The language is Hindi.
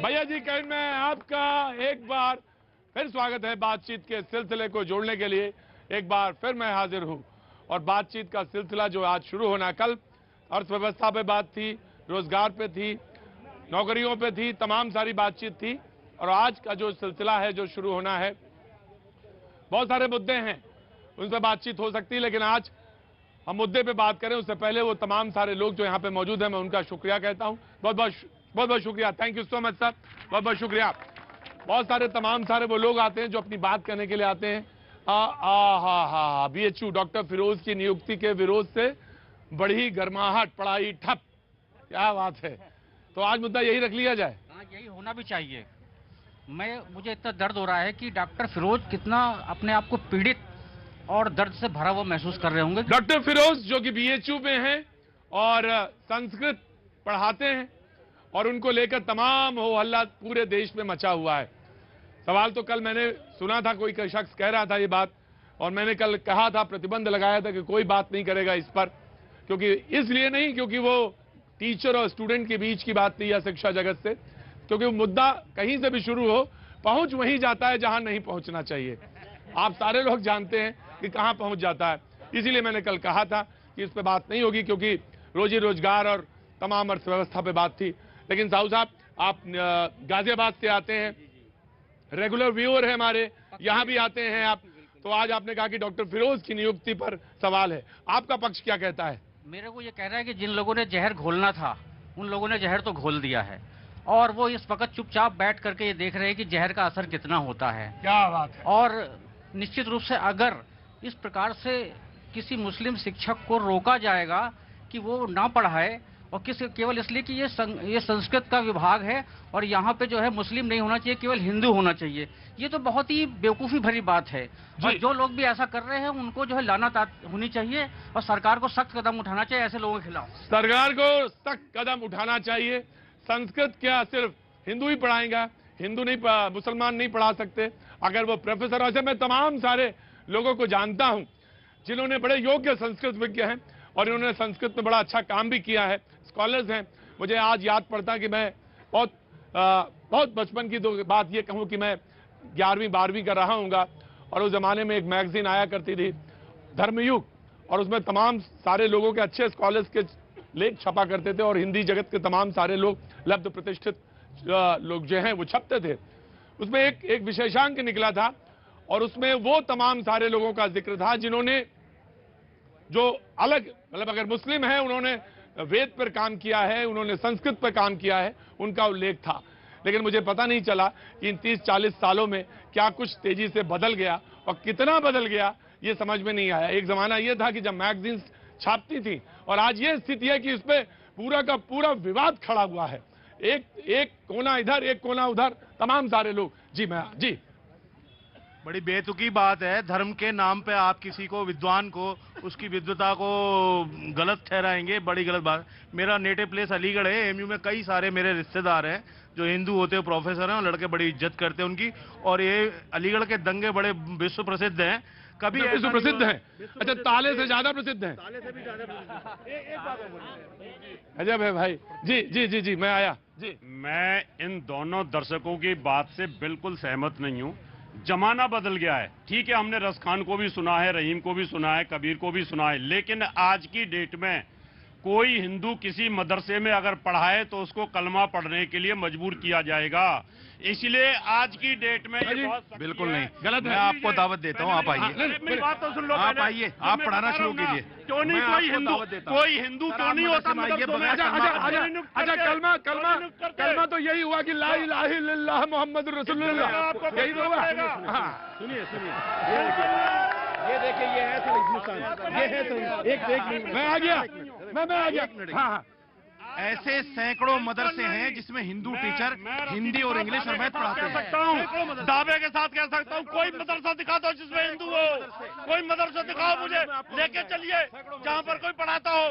भैया जी कैंट में आपका एक बार फिर स्वागत है। बातचीत के सिलसिले को जोड़ने के लिए एक बार फिर मैं हाजिर हूं और बातचीत का सिलसिला जो आज शुरू होना, कल अर्थव्यवस्था पे बात थी, रोजगार पे थी, नौकरियों पे थी, तमाम सारी बातचीत थी। और आज का जो सिलसिला है जो शुरू होना है, बहुत सारे मुद्दे हैं, उन पर बातचीत हो सकती है, लेकिन आज हम मुद्दे पे बात करें उससे पहले वो तमाम सारे लोग जो यहाँ पे मौजूद हैं, मैं उनका शुक्रिया कहता हूँ। बहुत बहुत शुक्रिया, thank you so much sir, बहुत बहुत शुक्रिया। बहुत सारे तमाम सारे वो लोग आते हैं जो अपनी बात करने के लिए आते हैं। BHU डॉक्टर फिरोज की नियुक्ति के विरोध से बड़ी गर्माहट, पढ़ाई ठप, क्या बात है। तो आज मुद्दा यही रख लिया जाए। यही होना भी चाहिए। मुझे इतना दर्द हो रहा है कि डॉक्टर फिरोज कितना अपने आप को पीड़ित और दर्द से भरा हुआ महसूस कर रहे होंगे। डॉक्टर फिरोज जो कि BHU में हैं और संस्कृत पढ़ाते हैं और उनको लेकर तमाम हो हल्ला पूरे देश में मचा हुआ है। सवाल तो कल मैंने सुना था, कोई शख्स कह रहा था ये बात, और मैंने कल कहा था, प्रतिबंध लगाया था कि कोई बात नहीं करेगा इस पर, क्योंकि इसलिए नहीं क्योंकि वो टीचर और स्टूडेंट के बीच की बात थी या शिक्षा जगत से, क्योंकि वो मुद्दा कहीं से भी शुरू हो पहुंच वहीं जाता है जहां नहीं पहुंचना चाहिए। आप सारे लोग जानते हैं कि कहां पहुंच जाता है। इसीलिए मैंने कल कहा था कि इस पर बात नहीं होगी, क्योंकि रोजी रोजगार और तमाम अर्थव्यवस्था पे बात थी। लेकिन साहू साहब, आप गाजियाबाद से आते हैं, रेगुलर व्यूअर है हमारे, यहां भी आते हैं आप, तो आज आपने कहा कि डॉक्टर फिरोज की नियुक्ति पर सवाल है, आपका पक्ष क्या कहता है? मेरे को ये कह रहा है कि जिन लोगों ने जहर घोलना था उन लोगों ने जहर तो घोल दिया है, और वो इस वक्त चुपचाप बैठ करके ये देख रहे हैं कि जहर का असर कितना होता है। क्या बात है। और निश्चित रूप से अगर इस प्रकार से किसी मुस्लिम शिक्षक को रोका जाएगा कि वो ना पढ़ाए, और केवल इसलिए कि ये संस्कृत का विभाग है और यहाँ पे जो है मुस्लिम नहीं होना चाहिए, केवल हिंदू होना चाहिए, ये तो बहुत ही बेवकूफ़ी भरी बात है। और जो लोग भी ऐसा कर रहे हैं उनको जो है लानत होनी चाहिए और सरकार को सख्त कदम उठाना चाहिए ऐसे लोगों के खिलाफ। सरकार को सख्त कदम उठाना चाहिए। संस्कृत क्या सिर्फ हिंदू ही पढ़ाएगा? हिंदू नहीं, मुसलमान नहीं पढ़ा सकते? अगर वो प्रोफेसर, वैसे मैं तमाम सारे लोगों को जानता हूं जिन्होंने बड़े योग्य संस्कृत विज्ञ हैं और इन्होंने संस्कृत में बड़ा अच्छा काम भी किया है, स्कॉलर्स हैं। मुझे आज याद पड़ता कि मैं बहुत बचपन की तो बात ये कहूं कि मैं 11वीं 12वीं कर रहा हूँगा, और उस जमाने में एक मैगजीन आया करती थी, धर्मयुग, और उसमें तमाम सारे लोगों के अच्छे स्कॉलर्स के लेख छपा करते थे और हिंदी जगत के तमाम सारे लोग, लब्ध प्रतिष्ठित लोग जो हैं वो छपते थे। उसमें एक विशेषांक निकला था और उसमें वो तमाम सारे लोगों का जिक्र था जिन्होंने जो अलग, मतलब अगर मुस्लिम है उन्होंने वेद पर काम किया है, उन्होंने संस्कृत पर काम किया है, उनका उल्लेख था। लेकिन मुझे पता नहीं चला कि इन 30-40 सालों में क्या कुछ तेजी से बदल गया और कितना बदल गया ये समझ में नहीं आया। एक जमाना ये था कि जब मैगजीन्स छापती थी, और आज ये स्थिति है कि इस पे पूरा का पूरा विवाद खड़ा हुआ है। एक कोना इधर, एक कोना उधर, तमाम सारे लोग। जी बड़ी बेतुकी बात है। धर्म के नाम पे आप किसी को, विद्वान को, उसकी विद्वता को गलत ठहराएंगे, बड़ी गलत बात। मेरा नेटिव प्लेस अलीगढ़ है। MU में कई सारे मेरे रिश्तेदार हैं जो हिंदू होते हुए प्रोफेसर हैं, और लड़के बड़ी इज्जत करते हैं उनकी, और ये अलीगढ़ के दंगे बड़े विश्व प्रसिद्ध हैं। कभी विश्व प्रसिद्ध है? अच्छा, ताले से ज्यादा प्रसिद्ध है? ताले से भी ज्यादा। एक बात अजब है भाई। जी मैं आया जी। मैं इन दोनों दर्शकों की बात से बिल्कुल सहमत नहीं हूं। जमाना बदल गया है, ठीक है, हमने रसखान को भी सुना है, रहीम को भी सुना है, कबीर को भी सुना है, लेकिन आज की डेट में कोई हिंदू किसी मदरसे में अगर पढ़ाए तो उसको कलमा पढ़ने के लिए मजबूर किया जाएगा। इसलिए आज की डेट में ये बहुत बिल्कुल नहीं गलत है। मैं आपको दावत देता हूँ, आप आइए, मेरी बात तो सुन लो। आप आइए, आप पढ़ाना शुरू कीजिए। क्यों नहीं? कोई हिंदू क्यों नहीं होता मदरसों में? अच्छा, कलमा तो यही हुआ कि ला इलाहा इल्लल्लाह मुहम्मद रसूलुल्लाह, यही तो हुआ। सुनिए ये देखिए, ये है हिंदुस्तान, ये है एक मैं आ गया, मैं आ गया। हाँ, ऐसे सैकड़ों मदरसे हैं जिसमें हिंदू टीचर हिंदी और इंग्लिश और मैथ पढ़ाते हैं। सकता हूँ, दावे के साथ कह सकता हूँ, कोई मदरसा दिखा दो जिसमें हिंदू हो, कोई मदरसा दिखाओ मुझे, लेके चलिए जहाँ पर कोई पढ़ाता हो।